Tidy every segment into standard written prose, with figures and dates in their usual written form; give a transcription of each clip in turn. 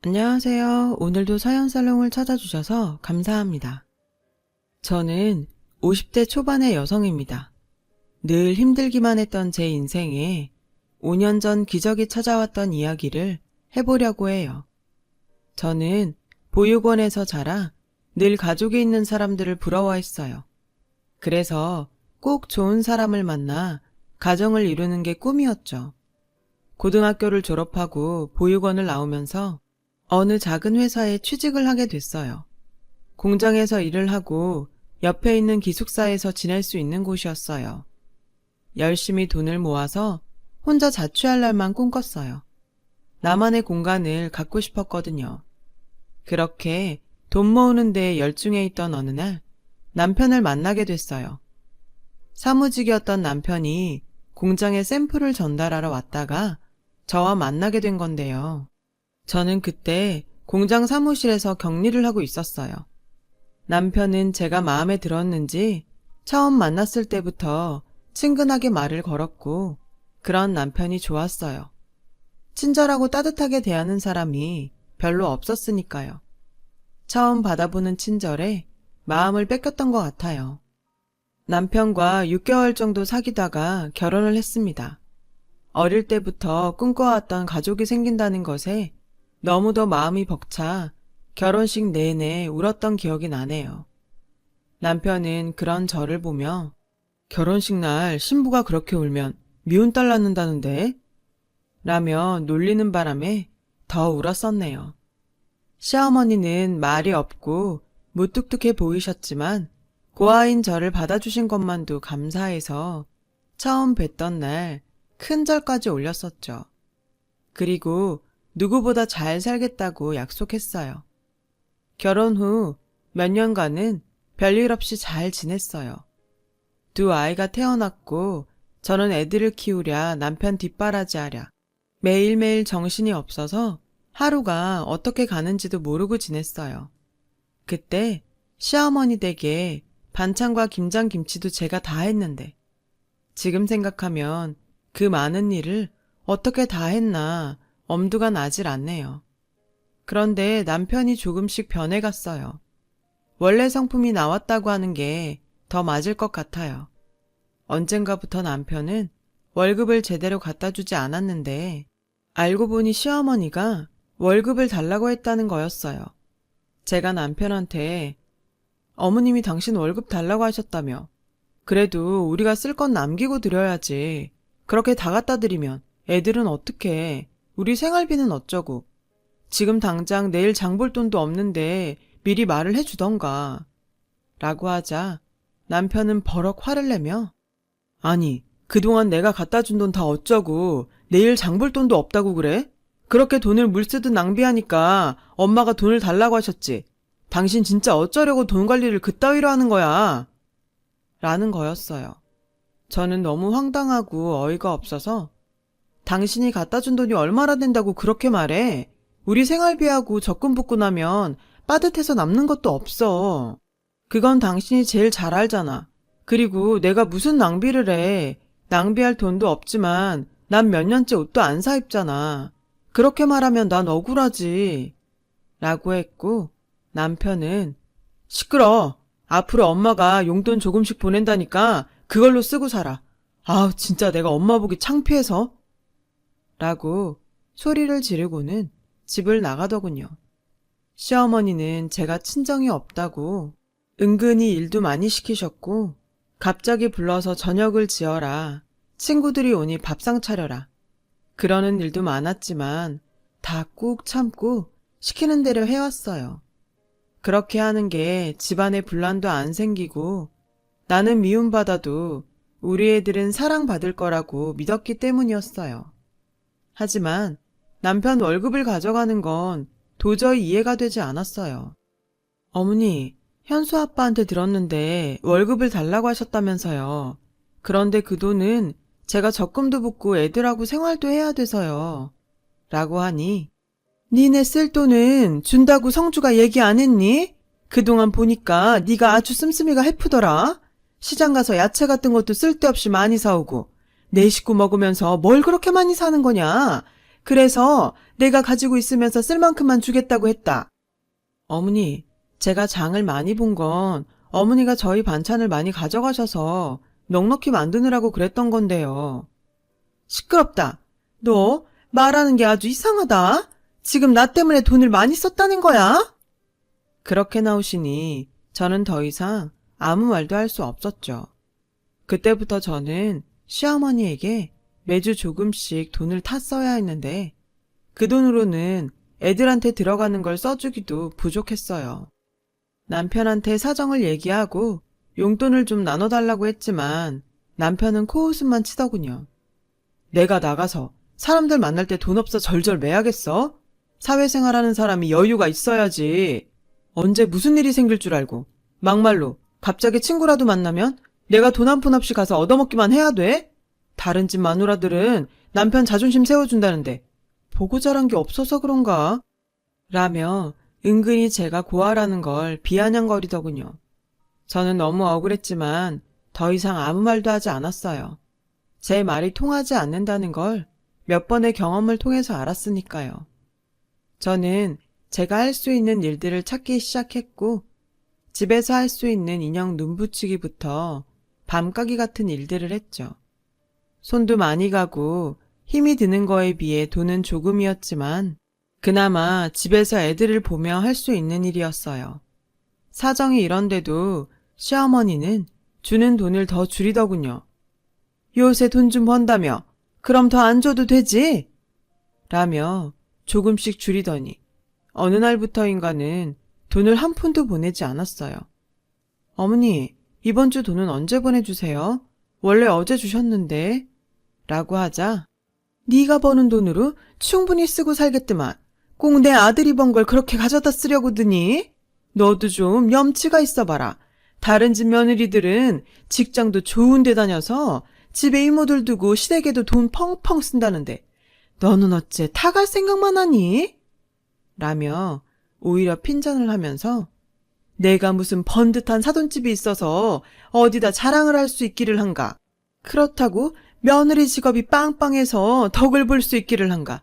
안녕하세요. 오늘도 사연살롱을 찾아주셔서 감사합니다. 저는 50대 초반의 여성입니다. 늘 힘들기만 했던 제 인생에 5년 전 기적이 찾아왔던 이야기를 해보려고 해요. 저는 보육원에서 자라 늘 가족이 있는 사람들을 부러워했어요. 그래서 꼭 좋은 사람을 만나 가정을 이루는 게 꿈이었죠. 고등학교를 졸업하고 보육원을 나오면서 어느 작은 회사에 취직을 하게 됐어요. 공장에서 일을 하고 옆에 있는 기숙사에서 지낼 수 있는 곳이었어요. 열심히 돈을 모아서 혼자 자취할 날만 꿈꿨어요. 나만의 공간을 갖고 싶었거든요. 그렇게 돈 모으는 데 열중해 있던 어느 날 남편을 만나게 됐어요. 사무직이었던 남편이 공장에 샘플을 전달하러 왔다가 저와 만나게 된 건데요. 저는 그때 공장 사무실에서 격리를 하고 있었어요. 남편은 제가 마음에 들었는지 처음 만났을 때부터 친근하게 말을 걸었고 그런 남편이 좋았어요. 친절하고 따뜻하게 대하는 사람이 별로 없었으니까요. 처음 받아보는 친절에 마음을 뺏겼던 것 같아요. 남편과 6개월 정도 사귀다가 결혼을 했습니다. 어릴 때부터 꿈꿔왔던 가족이 생긴다는 것에 너무도 마음이 벅차 결혼식 내내 울었던 기억이 나네요. 남편은 그런 저를 보며 결혼식 날 신부가 그렇게 울면 미운 딸 낳는다는데? 라며 놀리는 바람에 더 울었었네요. 시어머니는 말이 없고 무뚝뚝해 보이셨지만 고아인 저를 받아주신 것만도 감사해서 처음 뵀던 날 큰 절까지 올렸었죠. 그리고 누구보다 잘 살겠다고 약속했어요. 결혼 후 몇 년간은 별일 없이 잘 지냈어요. 두 아이가 태어났고 저는 애들을 키우랴 남편 뒷바라지하랴 매일매일 정신이 없어서 하루가 어떻게 가는지도 모르고 지냈어요. 그때 시어머니 댁에 반찬과 김장김치도 제가 다 했는데 지금 생각하면 그 많은 일을 어떻게 다 했나 엄두가 나질 않네요. 그런데 남편이 조금씩 변해갔어요. 원래 성품이 나왔다고 하는 게 더 맞을 것 같아요. 언젠가부터 남편은 월급을 제대로 갖다 주지 않았는데 알고 보니 시어머니가 월급을 달라고 했다는 거였어요. 제가 남편한테 어머님이 당신 월급 달라고 하셨다며 그래도 우리가 쓸 건 남기고 드려야지 그렇게 다 갖다 드리면 애들은 어떻게 우리 생활비는 어쩌고 지금 당장 내일 장볼 돈도 없는데 미리 말을 해주던가 라고 하자 남편은 버럭 화를 내며 아니 그동안 내가 갖다 준 돈 다 어쩌고 내일 장볼 돈도 없다고 그래? 그렇게 돈을 물 쓰듯 낭비하니까 엄마가 돈을 달라고 하셨지. 당신 진짜 어쩌려고 돈 관리를 그따위로 하는 거야. 라는 거였어요. 저는 너무 황당하고 어이가 없어서 당신이 갖다 준 돈이 얼마나 된다고 그렇게 말해? 우리 생활비하고 적금 붓고 나면 빠듯해서 남는 것도 없어. 그건 당신이 제일 잘 알잖아. 그리고 내가 무슨 낭비를 해. 낭비할 돈도 없지만 난 몇 년째 옷도 안 사 입잖아. 그렇게 말하면 난 억울하지. 라고 했고 남편은 시끄러. 앞으로 엄마가 용돈 조금씩 보낸다니까 그걸로 쓰고 살아. 아우 진짜 내가 엄마 보기 창피해서. 라고 소리를 지르고는 집을 나가더군요. 시어머니는 제가 친정이 없다고 은근히 일도 많이 시키셨고 갑자기 불러서 저녁을 지어라. 친구들이 오니 밥상 차려라. 그러는 일도 많았지만 다 꾹 참고 시키는 대로 해왔어요. 그렇게 하는 게 집안에 분란도 안 생기고 나는 미움받아도 우리 애들은 사랑받을 거라고 믿었기 때문이었어요. 하지만 남편 월급을 가져가는 건 도저히 이해가 되지 않았어요. 어머니, 현수 아빠한테 들었는데 월급을 달라고 하셨다면서요. 그런데 그 돈은 제가 적금도 붓고 애들하고 생활도 해야 돼서요. 라고 하니 니네 쓸 돈은 준다고 성주가 얘기 안 했니? 그동안 보니까 네가 아주 씀씀이가 해프더라. 시장 가서 야채 같은 것도 쓸데없이 많이 사오고 내 식구 먹으면서 뭘 그렇게 많이 사는 거냐? 그래서 내가 가지고 있으면서 쓸 만큼만 주겠다고 했다. 어머니, 제가 장을 많이 본 건 어머니가 저희 반찬을 많이 가져가셔서 넉넉히 만드느라고 그랬던 건데요. 시끄럽다. 너 말하는 게 아주 이상하다. 지금 나 때문에 돈을 많이 썼다는 거야? 그렇게 나오시니 저는 더 이상 아무 말도 할 수 없었죠. 그때부터 저는 시어머니에게 매주 조금씩 돈을 탔어야 했는데 그 돈으로는 애들한테 들어가는 걸 써주기도 부족했어요. 남편한테 사정을 얘기하고 용돈을 좀 나눠달라고 했지만 남편은 코웃음만 치더군요. 내가 나가서 사람들 만날 때 돈 없어 절절 매야겠어? 사회생활하는 사람이 여유가 있어야지. 언제 무슨 일이 생길 줄 알고 막말로 갑자기 친구라도 만나면 내가 돈 한 푼 없이 가서 얻어먹기만 해야 돼? 다른 집 마누라들은 남편 자존심 세워준다는데 보고 자란 게 없어서 그런가? 라며 은근히 제가 고아라는 걸 비아냥거리더군요. 저는 너무 억울했지만 더 이상 아무 말도 하지 않았어요. 제 말이 통하지 않는다는 걸 몇 번의 경험을 통해서 알았으니까요. 저는 제가 할 수 있는 일들을 찾기 시작했고 집에서 할 수 있는 인형 눈 붙이기부터 밤가기 같은 일들을 했죠. 손도 많이 가고 힘이 드는 거에 비해 돈은 조금이었지만 그나마 집에서 애들을 보며 할 수 있는 일이었어요. 사정이 이런데도 시어머니는 주는 돈을 더 줄이더군요. 요새 돈 좀 번다며 그럼 더 안 줘도 되지? 라며 조금씩 줄이더니 어느 날부터인가는 돈을 한 푼도 보내지 않았어요. 어머니, 이번 주 돈은 언제 보내주세요? 원래 어제 주셨는데. 라고 하자 네가 버는 돈으로 충분히 쓰고 살겠더만 꼭 내 아들이 번 걸 그렇게 가져다 쓰려고 드니? 너도 좀 염치가 있어봐라. 다른 집 며느리들은 직장도 좋은 데 다녀서 집에 이모들 두고 시댁에도 돈 펑펑 쓴다는데 너는 어째 타갈 생각만 하니? 라며 오히려 핀잔을 하면서 내가 무슨 번듯한 사돈집이 있어서 어디다 자랑을 할 수 있기를 한가? 그렇다고 며느리 직업이 빵빵해서 덕을 볼 수 있기를 한가?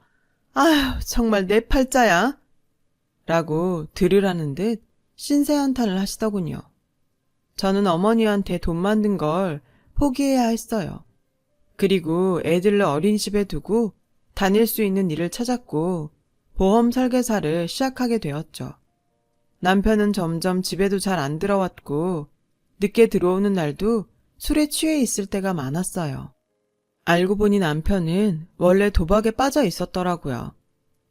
아휴, 정말 내 팔자야. 라고 들으라는 듯 신세한탄을 하시더군요. 저는 어머니한테 돈 만든 걸 포기해야 했어요. 그리고 애들을 어린이집에 두고 다닐 수 있는 일을 찾았고 보험 설계사를 시작하게 되었죠. 남편은 점점 집에도 잘 안 들어왔고 늦게 들어오는 날도 술에 취해 있을 때가 많았어요. 알고 보니 남편은 원래 도박에 빠져 있었더라고요.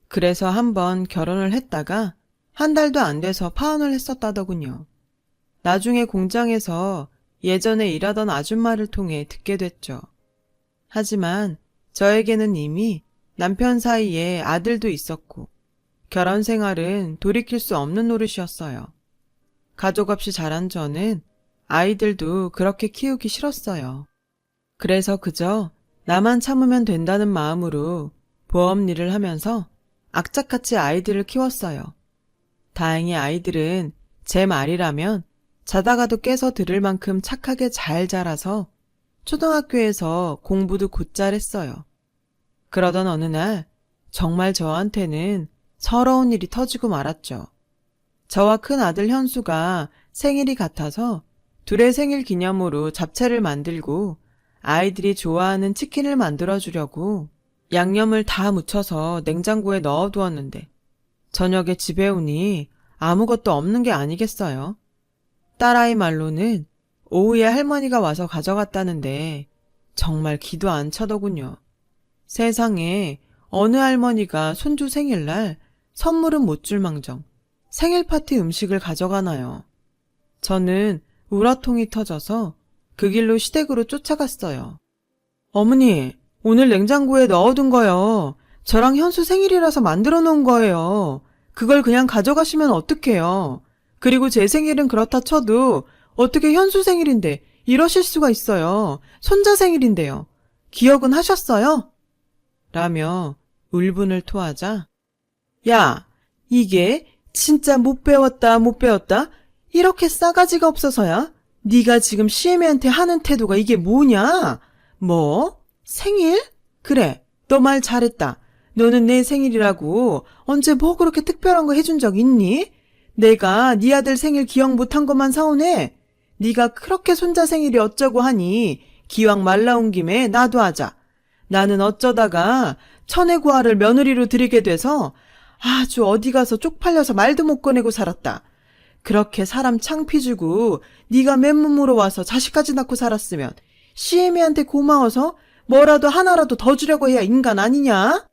그래서 한번 결혼을 했다가 한 달도 안 돼서 파혼을 했었다더군요. 나중에 공장에서 예전에 일하던 아줌마를 통해 듣게 됐죠. 하지만 저에게는 이미 남편 사이에 아들도 있었고 결혼 생활은 돌이킬 수 없는 노릇이었어요. 가족 없이 자란 저는 아이들도 그렇게 키우기 싫었어요. 그래서 그저 나만 참으면 된다는 마음으로 보험 일을 하면서 악착같이 아이들을 키웠어요. 다행히 아이들은 제 말이라면 자다가도 깨서 들을 만큼 착하게 잘 자라서 초등학교에서 공부도 곧잘 했어요. 그러던 어느 날 정말 저한테는 서러운 일이 터지고 말았죠. 저와 큰 아들 현수가 생일이 같아서 둘의 생일 기념으로 잡채를 만들고 아이들이 좋아하는 치킨을 만들어주려고 양념을 다 묻혀서 냉장고에 넣어두었는데 저녁에 집에 오니 아무것도 없는 게 아니겠어요. 딸아이 말로는 오후에 할머니가 와서 가져갔다는데 정말 기도 안 차더군요. 세상에 어느 할머니가 손주 생일날 선물은 못 줄 망정 생일 파티 음식을 가져가나요. 저는 우라통이 터져서 그 길로 시댁으로 쫓아갔어요. 어머니, 오늘 냉장고에 넣어둔 거요. 저랑 현수 생일이라서 만들어 놓은 거예요. 그걸 그냥 가져가시면 어떡해요. 그리고 제 생일은 그렇다 쳐도 어떻게 현수 생일인데 이러실 수가 있어요. 손자 생일인데요. 기억은 하셨어요? 라며 울분을 토하자 야, 이게 진짜 못 배웠다 이렇게 싸가지가 없어서야? 네가 지금 시애미한테 하는 태도가 이게 뭐냐? 뭐? 생일? 그래, 너 말 잘했다. 너는 내 생일이라고 언제 뭐 그렇게 특별한 거 해준 적 있니? 내가 네 아들 생일 기억 못한 것만 서운해. 네가 그렇게 손자 생일이 어쩌고 하니 기왕 말 나온 김에 나도 하자. 나는 어쩌다가 천혜구아를 며느리로 들이게 돼서 아주 어디 가서 쪽팔려서 말도 못 꺼내고 살았다. 그렇게 사람 창피 주고 네가 맨몸으로 와서 자식까지 낳고 살았으면 시애미한테 고마워서 뭐라도 하나라도 더 주려고 해야 인간 아니냐?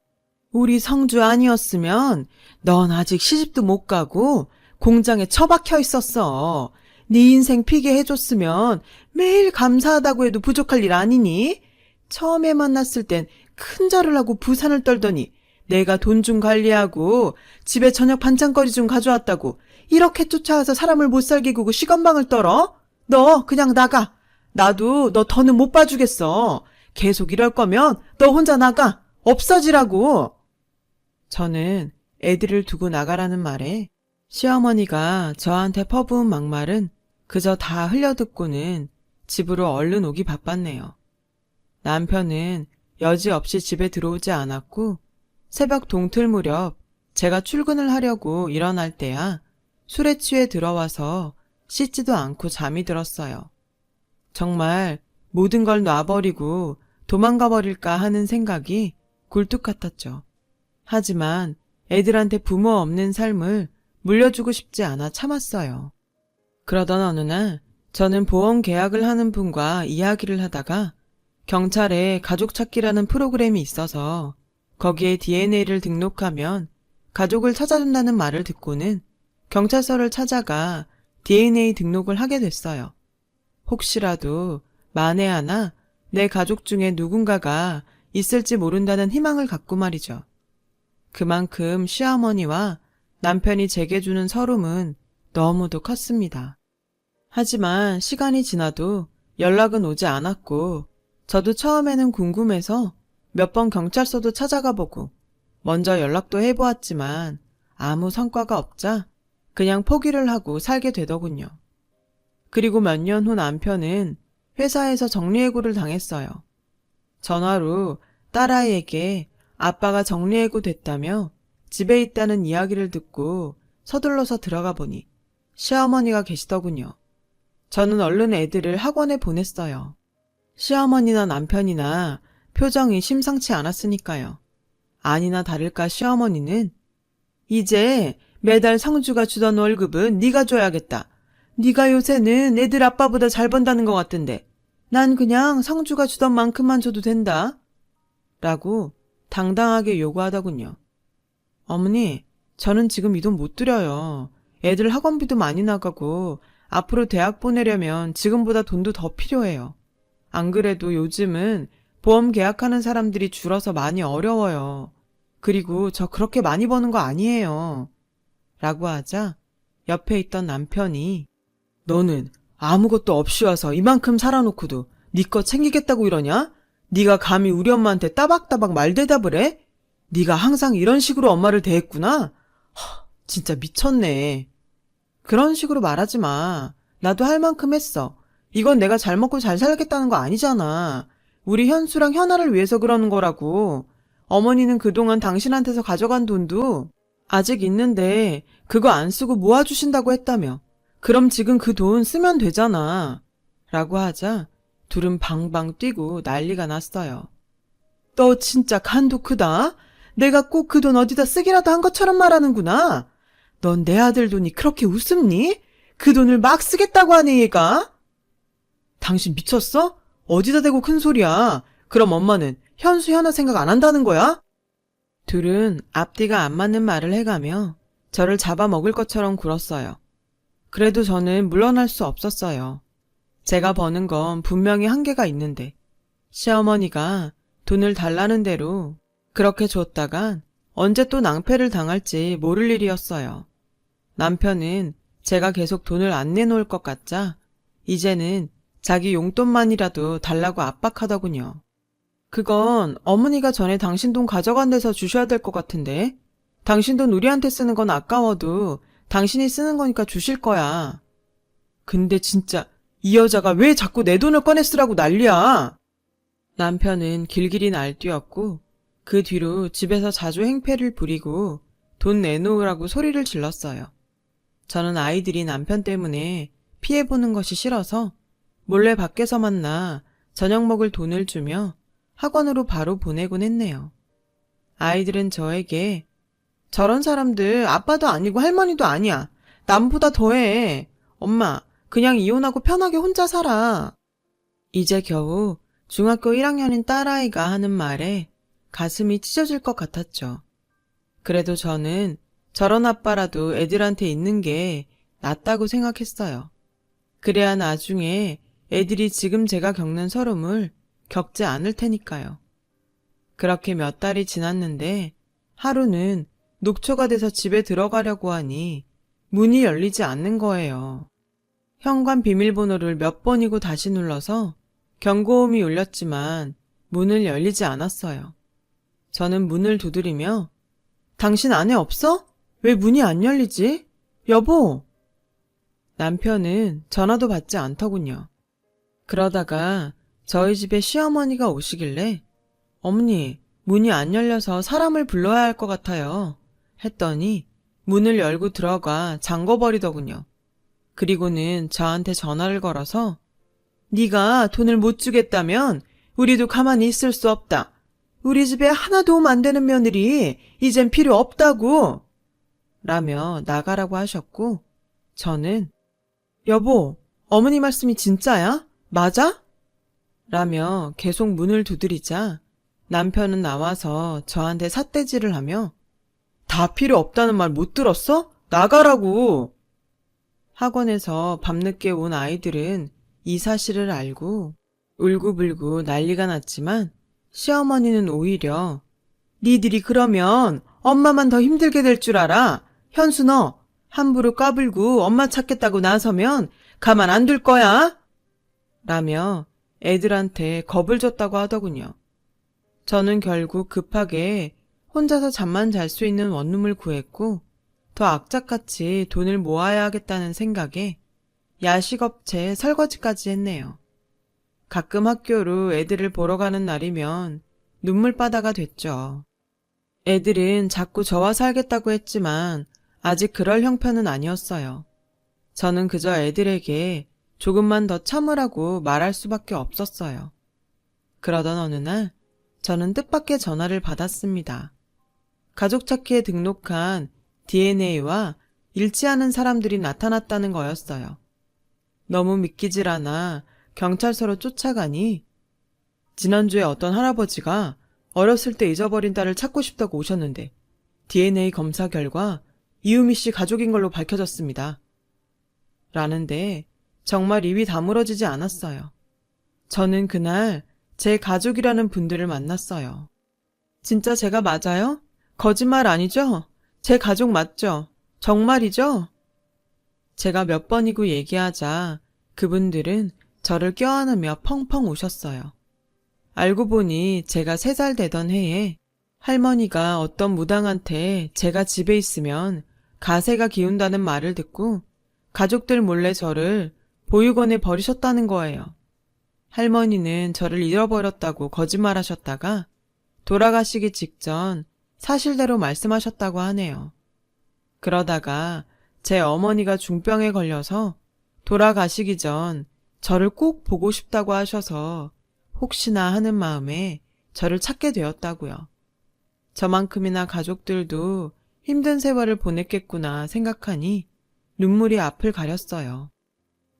우리 성주 아니었으면 넌 아직 시집도 못 가고 공장에 처박혀 있었어. 네 인생 피게 해줬으면 매일 감사하다고 해도 부족할 일 아니니? 처음에 만났을 땐 큰 절을 하고 부산을 떨더니 내가 돈 좀 관리하고 집에 저녁 반찬거리 좀 가져왔다고 이렇게 쫓아와서 사람을 못 살게 구고 시건방을 떨어? 너 그냥 나가. 나도 너 더는 못 봐주겠어. 계속 이럴 거면 너 혼자 나가. 없어지라고. 저는 애들을 두고 나가라는 말에 시어머니가 저한테 퍼부은 막말은 그저 다 흘려듣고는 집으로 얼른 오기 바빴네요. 남편은 여지없이 집에 들어오지 않았고 새벽 동틀 무렵 제가 출근을 하려고 일어날 때야 술에 취해 들어와서 씻지도 않고 잠이 들었어요. 정말 모든 걸 놔버리고 도망가 버릴까 하는 생각이 굴뚝 같았죠. 하지만 애들한테 부모 없는 삶을 물려주고 싶지 않아 참았어요. 그러던 어느 날 저는 보험 계약을 하는 분과 이야기를 하다가 경찰에 가족 찾기라는 프로그램이 있어서 거기에 DNA를 등록하면 가족을 찾아준다는 말을 듣고는 경찰서를 찾아가 DNA 등록을 하게 됐어요. 혹시라도 만에 하나 내 가족 중에 누군가가 있을지 모른다는 희망을 갖고 말이죠. 그만큼 시어머니와 남편이 제게 주는 서름은 너무도 컸습니다. 하지만 시간이 지나도 연락은 오지 않았고 저도 처음에는 궁금해서 몇 번 경찰서도 찾아가 보고 먼저 연락도 해보았지만 아무 성과가 없자 그냥 포기를 하고 살게 되더군요. 그리고 몇 년 후 남편은 회사에서 정리해고를 당했어요. 전화로 딸아이에게 아빠가 정리해고 됐다며 집에 있다는 이야기를 듣고 서둘러서 들어가 보니 시어머니가 계시더군요. 저는 얼른 애들을 학원에 보냈어요. 시어머니나 남편이나 표정이 심상치 않았으니까요. 아니나 다를까 시어머니는 이제 매달 성주가 주던 월급은 네가 줘야겠다. 네가 요새는 애들 아빠보다 잘 번다는 것 같던데 난 그냥 성주가 주던 만큼만 줘도 된다. 라고 당당하게 요구하더군요. 어머니, 저는 지금 이 돈 못 드려요. 애들 학원비도 많이 나가고 앞으로 대학 보내려면 지금보다 돈도 더 필요해요. 안 그래도 요즘은 보험 계약하는 사람들이 줄어서 많이 어려워요. 그리고 저 그렇게 많이 버는 거 아니에요. 라고 하자 옆에 있던 남편이 너는 아무것도 없이 와서 이만큼 살아놓고도 네 거 챙기겠다고 이러냐? 네가 감히 우리 엄마한테 따박따박 말대답을 해? 네가 항상 이런 식으로 엄마를 대했구나? 진짜 미쳤네. 그런 식으로 말하지 마. 나도 할 만큼 했어. 이건 내가 잘 먹고 잘 살겠다는 거 아니잖아. 우리 현수랑 현아를 위해서 그러는 거라고. 어머니는 그동안 당신한테서 가져간 돈도 아직 있는데 그거 안 쓰고 모아주신다고 했다며. 그럼 지금 그 돈 쓰면 되잖아. 라고 하자 둘은 방방 뛰고 난리가 났어요. 너 진짜 간도 크다. 내가 꼭 그 돈 어디다 쓰기라도 한 것처럼 말하는구나. 넌 내 아들 돈이 그렇게 우습니? 그 돈을 막 쓰겠다고 하네 얘가. 당신 미쳤어? 어디다 대고 큰 소리야. 그럼 엄마는 현수 현아 생각 안 한다는 거야? 둘은 앞뒤가 안 맞는 말을 해가며 저를 잡아먹을 것처럼 굴었어요. 그래도 저는 물러날 수 없었어요. 제가 버는 건 분명히 한계가 있는데 시어머니가 돈을 달라는 대로 그렇게 줬다간 언제 또 낭패를 당할지 모를 일이었어요. 남편은 제가 계속 돈을 안 내놓을 것 같자 이제는 자기 용돈만이라도 달라고 압박하더군요. 그건 어머니가 전에 당신 돈 가져간 데서 주셔야 될 것 같은데 당신 돈 우리한테 쓰는 건 아까워도 당신이 쓰는 거니까 주실 거야. 근데 진짜 이 여자가 왜 자꾸 내 돈을 꺼내 쓰라고 난리야. 남편은 길길이 날뛰었고 그 뒤로 집에서 자주 행패를 부리고 돈 내놓으라고 소리를 질렀어요. 저는 아이들이 남편 때문에 피해보는 것이 싫어서 몰래 밖에서 만나 저녁 먹을 돈을 주며 학원으로 바로 보내곤 했네요. 아이들은 저에게 저런 사람들 아빠도 아니고 할머니도 아니야. 남보다 더해. 엄마, 그냥 이혼하고 편하게 혼자 살아. 이제 겨우 중학교 1학년인 딸아이가 하는 말에 가슴이 찢어질 것 같았죠. 그래도 저는 저런 아빠라도 애들한테 있는 게 낫다고 생각했어요. 그래야 나중에 애들이 지금 제가 겪는 서름을 겪지 않을 테니까요. 그렇게 몇 달이 지났는데 하루는 녹초가 돼서 집에 들어가려고 하니 문이 열리지 않는 거예요. 현관 비밀번호를 몇 번이고 다시 눌러서 경고음이 울렸지만 문을 열리지 않았어요. 저는 문을 두드리며 당신 안에 없어? 왜 문이 안 열리지? 여보! 남편은 전화도 받지 않더군요. 그러다가 저희 집에 시어머니가 오시길래 어머니, 문이 안 열려서 사람을 불러야 할 것 같아요. 했더니 문을 열고 들어가 잠궈버리더군요. 그리고는 저한테 전화를 걸어서 네가 돈을 못 주겠다면 우리도 가만히 있을 수 없다. 우리 집에 하나 도움 안 되는 며느리 이젠 필요 없다고. 라며 나가라고 하셨고 저는 여보, 어머니 말씀이 진짜야? 맞아? 라며 계속 문을 두드리자 남편은 나와서 저한테 삿대질을 하며 다 필요 없다는 말 못 들었어? 나가라고! 학원에서 밤늦게 온 아이들은 이 사실을 알고 울고불고 난리가 났지만 시어머니는 오히려 니들이 그러면 엄마만 더 힘들게 될 줄 알아. 현수 너 함부로 까불고 엄마 찾겠다고 나서면 가만 안 둘 거야. 라며 애들한테 겁을 줬다고 하더군요. 저는 결국 급하게 혼자서 잠만 잘 수 있는 원룸을 구했고 더 악착같이 돈을 모아야 하겠다는 생각에 야식업체 설거지까지 했네요. 가끔 학교로 애들을 보러 가는 날이면 눈물바다가 됐죠. 애들은 자꾸 저와 살겠다고 했지만 아직 그럴 형편은 아니었어요. 저는 그저 애들에게 조금만 더 참으라고 말할 수밖에 없었어요. 그러던 어느 날 저는 뜻밖의 전화를 받았습니다. 가족 찾기에 등록한 DNA와 일치하는 사람들이 나타났다는 거였어요. 너무 믿기질 않아 경찰서로 쫓아가니 지난주에 어떤 할아버지가 어렸을 때 잊어버린 딸을 찾고 싶다고 오셨는데 DNA 검사 결과 이유미 씨 가족인 걸로 밝혀졌습니다. 라는데 정말 입이 다물어지지 않았어요. 저는 그날 제 가족이라는 분들을 만났어요. 진짜 제가 맞아요? 거짓말 아니죠? 제 가족 맞죠? 정말이죠? 제가 몇 번이고 얘기하자 그분들은 저를 껴안으며 펑펑 우셨어요. 알고 보니 제가 3살 되던 해에 할머니가 어떤 무당한테 제가 집에 있으면 가세가 기운다는 말을 듣고 가족들 몰래 저를 보육원에 버리셨다는 거예요. 할머니는 저를 잃어버렸다고 거짓말하셨다가 돌아가시기 직전 사실대로 말씀하셨다고 하네요. 그러다가 제 어머니가 중병에 걸려서 돌아가시기 전 저를 꼭 보고 싶다고 하셔서 혹시나 하는 마음에 저를 찾게 되었다고요. 저만큼이나 가족들도 힘든 세월을 보냈겠구나 생각하니 눈물이 앞을 가렸어요.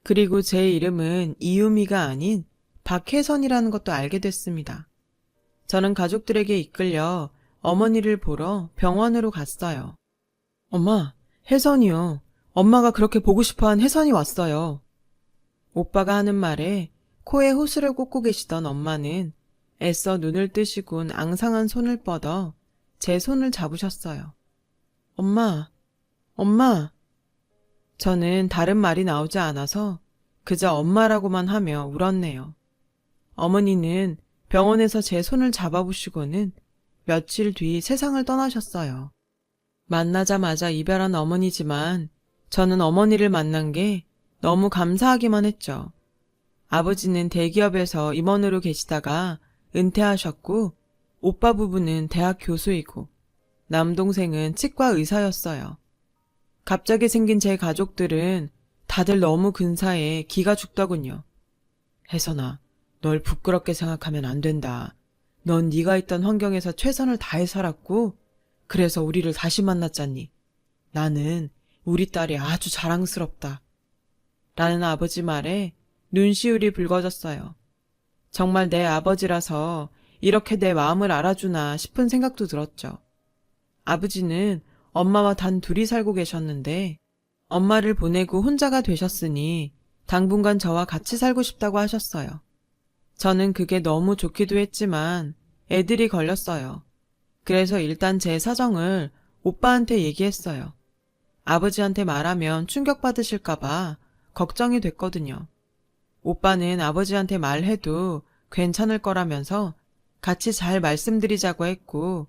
그리고 제 이름은 이유미가 아닌 박혜선이라는 것도 알게 됐습니다. 저는 가족들에게 이끌려 어머니를 보러 병원으로 갔어요. 엄마, 혜선이요. 엄마가 그렇게 보고 싶어한 혜선이 왔어요. 오빠가 하는 말에 코에 호스를 꽂고 계시던 엄마는 애써 눈을 뜨시곤 앙상한 손을 뻗어 제 손을 잡으셨어요. 엄마, 엄마. 저는 다른 말이 나오지 않아서 그저 엄마라고만 하며 울었네요. 어머니는 병원에서 제 손을 잡아보시고는 며칠 뒤 세상을 떠나셨어요. 만나자마자 이별한 어머니지만 저는 어머니를 만난 게 너무 감사하기만 했죠. 아버지는 대기업에서 임원으로 계시다가 은퇴하셨고 오빠 부부는 대학 교수이고 남동생은 치과 의사였어요. 갑자기 생긴 제 가족들은 다들 너무 근사해 기가 죽더군요. 혜선아, 널 부끄럽게 생각하면 안 된다. 넌 네가 있던 환경에서 최선을 다해 살았고 그래서 우리를 다시 만났잖니. 나는 우리 딸이 아주 자랑스럽다. 라는 아버지 말에 눈시울이 붉어졌어요. 정말 내 아버지라서 이렇게 내 마음을 알아주나 싶은 생각도 들었죠. 아버지는 엄마와 단 둘이 살고 계셨는데 엄마를 보내고 혼자가 되셨으니 당분간 저와 같이 살고 싶다고 하셨어요. 저는 그게 너무 좋기도 했지만 애들이 걸렸어요. 그래서 일단 제 사정을 오빠한테 얘기했어요. 아버지한테 말하면 충격받으실까봐 걱정이 됐거든요. 오빠는 아버지한테 말해도 괜찮을 거라면서 같이 잘 말씀드리자고 했고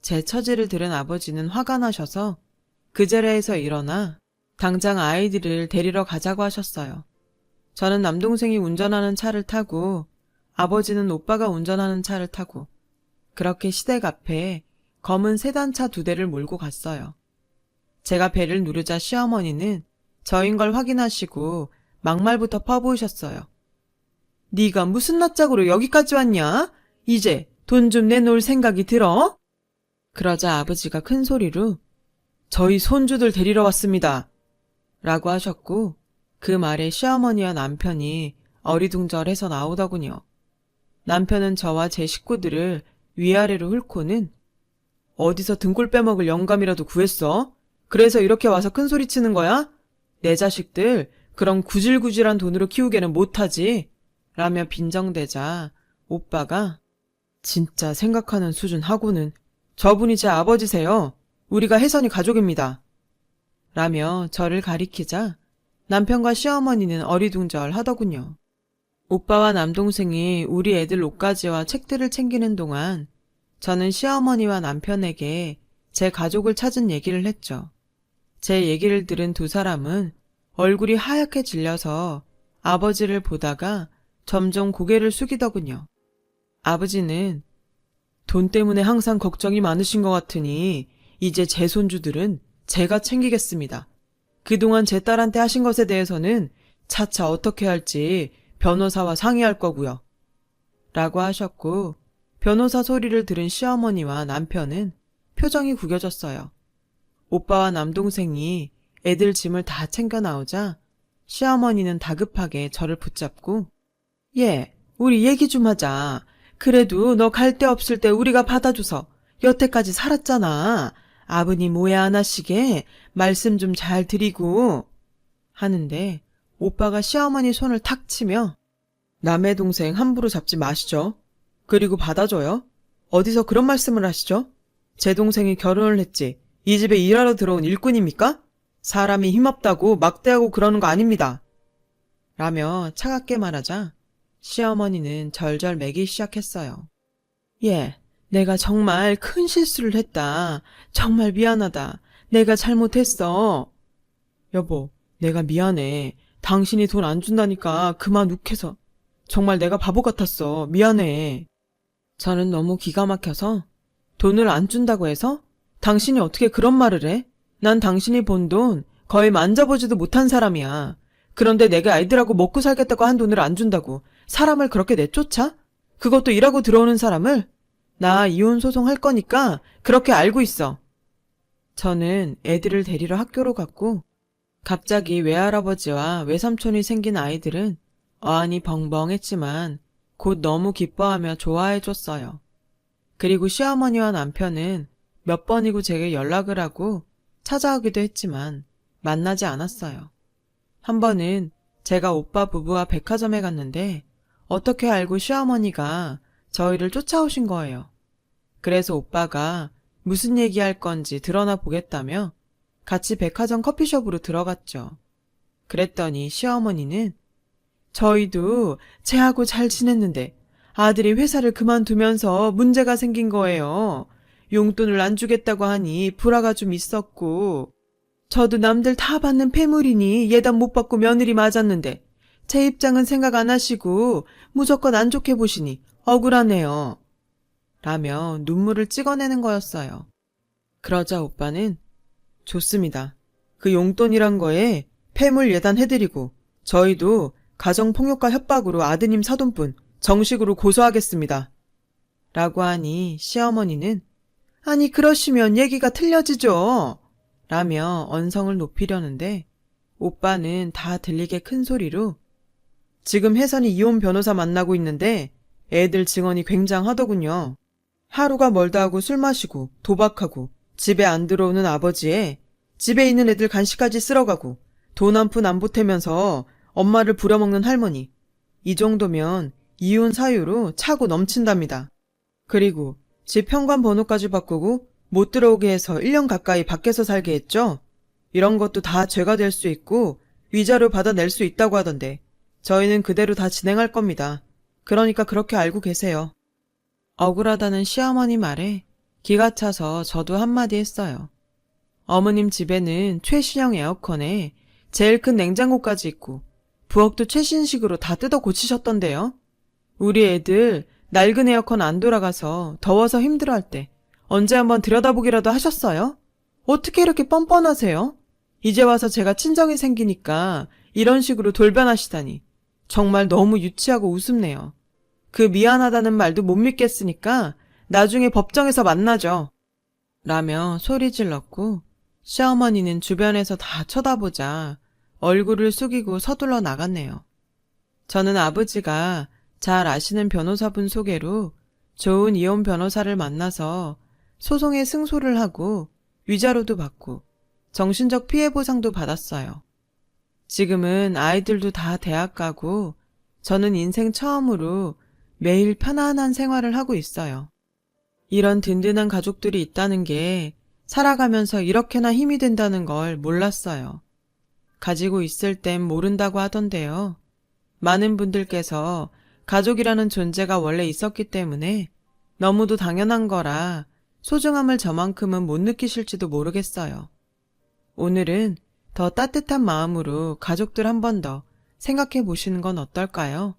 제 처지를 들은 아버지는 화가 나셔서 그 자리에서 일어나 당장 아이들을 데리러 가자고 하셨어요. 저는 남동생이 운전하는 차를 타고 아버지는 오빠가 운전하는 차를 타고 그렇게 시댁 앞에 검은 세단차 2대를 몰고 갔어요. 제가 배를 누르자 시어머니는 저인 걸 확인하시고 막말부터 퍼부으셨어요. 네가 무슨 낯짝으로 여기까지 왔냐? 이제 돈 좀 내놓을 생각이 들어? 그러자 아버지가 큰 소리로 저희 손주들 데리러 왔습니다. 라고 하셨고 그 말에 시어머니와 남편이 어리둥절해서 나오더군요. 남편은 저와 제 식구들을 위아래로 훑고는 어디서 등골 빼먹을 영감이라도 구했어? 그래서 이렇게 와서 큰소리 치는 거야? 내 자식들 그런 구질구질한 돈으로 키우게는 못하지. 라며 빈정대자 오빠가 진짜 생각하는 수준 하고는 저분이 제 아버지세요. 우리가 혜선이 가족입니다. 라며 저를 가리키자 남편과 시어머니는 어리둥절 하더군요. 오빠와 남동생이 우리 애들 옷가지와 책들을 챙기는 동안 저는 시어머니와 남편에게 제 가족을 찾은 얘기를 했죠. 제 얘기를 들은 2사람은 얼굴이 하얗게 질려서 아버지를 보다가 점점 고개를 숙이더군요. 아버지는 돈 때문에 항상 걱정이 많으신 것 같으니 이제 제 손주들은 제가 챙기겠습니다. 그동안 제 딸한테 하신 것에 대해서는 차차 어떻게 할지 변호사와 상의할 거고요. 라고 하셨고 변호사 소리를 들은 시어머니와 남편은 표정이 구겨졌어요. 오빠와 남동생이 애들 짐을 다 챙겨 나오자 시어머니는 다급하게 저를 붙잡고 예, 우리 얘기 좀 하자. 그래도 너 갈 데 없을 때 우리가 받아줘서 여태까지 살았잖아. 아버님 오해 안 하시게 말씀 좀 잘 드리고 하는데 오빠가 시어머니 손을 탁 치며 남의 동생 함부로 잡지 마시죠. 그리고 받아줘요. 어디서 그런 말씀을 하시죠? 제 동생이 결혼을 했지 이 집에 일하러 들어온 일꾼입니까? 사람이 힘없다고 막대하고 그러는 거 아닙니다. 라며 차갑게 말하자 시어머니는 절절 매기 시작했어요. 예, 내가 정말 큰 실수를 했다. 정말 미안하다. 내가 잘못했어. 여보, 내가 미안해. 당신이 돈 안 준다니까 그만 욱해서. 정말 내가 바보 같았어. 미안해. 저는 너무 기가 막혀서 돈을 안 준다고 해서? 당신이 어떻게 그런 말을 해? 난 당신이 본 돈 거의 만져보지도 못한 사람이야. 그런데 내가 아이들하고 먹고 살겠다고 한 돈을 안 준다고 사람을 그렇게 내쫓아? 그것도 일하고 들어오는 사람을? 나 이혼 소송할 거니까 그렇게 알고 있어. 저는 애들을 데리러 학교로 갔고 갑자기 외할아버지와 외삼촌이 생긴 아이들은 어안이 벙벙했지만 곧 너무 기뻐하며 좋아해줬어요. 그리고 시어머니와 남편은 몇 번이고 제게 연락을 하고 찾아오기도 했지만 만나지 않았어요. 한 번은 제가 오빠 부부와 백화점에 갔는데 어떻게 알고 시어머니가 저희를 쫓아오신 거예요. 그래서 오빠가 무슨 얘기할 건지 드러나 보겠다며 같이 백화점 커피숍으로 들어갔죠. 그랬더니 시어머니는 저희도 쟤하고 잘 지냈는데 아들이 회사를 그만두면서 문제가 생긴 거예요. 용돈을 안 주겠다고 하니 불화가 좀 있었고 저도 남들 다 받는 폐물이니 예단 못 받고 며느리 맞았는데 제 입장은 생각 안 하시고 무조건 안 좋게 보시니 억울하네요. 라며 눈물을 찍어내는 거였어요. 그러자 오빠는 좋습니다. 그 용돈이란 거에 폐물 예단해드리고 저희도 가정폭력과 협박으로 아드님 사돈분 정식으로 고소하겠습니다. 라고 하니 시어머니는 아니 그러시면 얘기가 틀려지죠. 라며 언성을 높이려는데 오빠는 다 들리게 큰 소리로 지금 혜선이 이혼 변호사 만나고 있는데 애들 증언이 굉장하더군요. 하루가 멀다 하고 술 마시고 도박하고 집에 안 들어오는 아버지에 집에 있는 애들 간식까지 쓸어가고 돈 한 푼 안 보태면서 엄마를 부려먹는 할머니. 이 정도면 이혼 사유로 차고 넘친답니다. 그리고 집 현관 번호까지 바꾸고 못 들어오게 해서 1년 가까이 밖에서 살게 했죠. 이런 것도 다 죄가 될 수 있고 위자료 받아낼 수 있다고 하던데 저희는 그대로 다 진행할 겁니다. 그러니까 그렇게 알고 계세요. 억울하다는 시어머니 말에 기가 차서 저도 한마디 했어요. 어머님 집에는 최신형 에어컨에 제일 큰 냉장고까지 있고 부엌도 최신식으로 다 뜯어 고치셨던데요. 우리 애들 낡은 에어컨 안 돌아가서 더워서 힘들어할 때 언제 한번 들여다보기라도 하셨어요? 어떻게 이렇게 뻔뻔하세요? 이제 와서 제가 친정이 생기니까 이런 식으로 돌변하시다니 정말 너무 유치하고 우습네요. 그 미안하다는 말도 못 믿겠으니까 나중에 법정에서 만나죠. 라며 소리 질렀고 시어머니는 주변에서 다 쳐다보자 얼굴을 숙이고 서둘러 나갔네요. 저는 아버지가 잘 아시는 변호사분 소개로 좋은 이혼 변호사를 만나서 소송에 승소를 하고 위자료도 받고 정신적 피해 보상도 받았어요. 지금은 아이들도 다 대학 가고 저는 인생 처음으로 매일 편안한 생활을 하고 있어요. 이런 든든한 가족들이 있다는 게 살아가면서 이렇게나 힘이 된다는 걸 몰랐어요. 가지고 있을 땐 모른다고 하던데요. 많은 분들께서 가족이라는 존재가 원래 있었기 때문에 너무도 당연한 거라 소중함을 저만큼은 못 느끼실지도 모르겠어요. 오늘은 더 따뜻한 마음으로 가족들 한 번 더 생각해 보시는 건 어떨까요?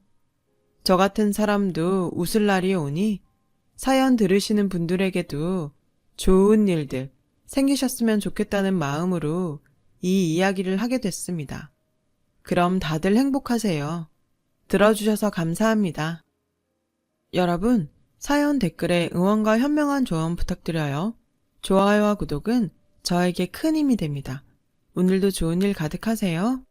저 같은 사람도 웃을 날이 오니 사연 들으시는 분들에게도 좋은 일들 생기셨으면 좋겠다는 마음으로 이 이야기를 하게 됐습니다. 그럼 다들 행복하세요. 들어주셔서 감사합니다. 여러분, 사연 댓글에 응원과 현명한 조언 부탁드려요. 좋아요와 구독은 저에게 큰 힘이 됩니다. 오늘도 좋은 일 가득하세요.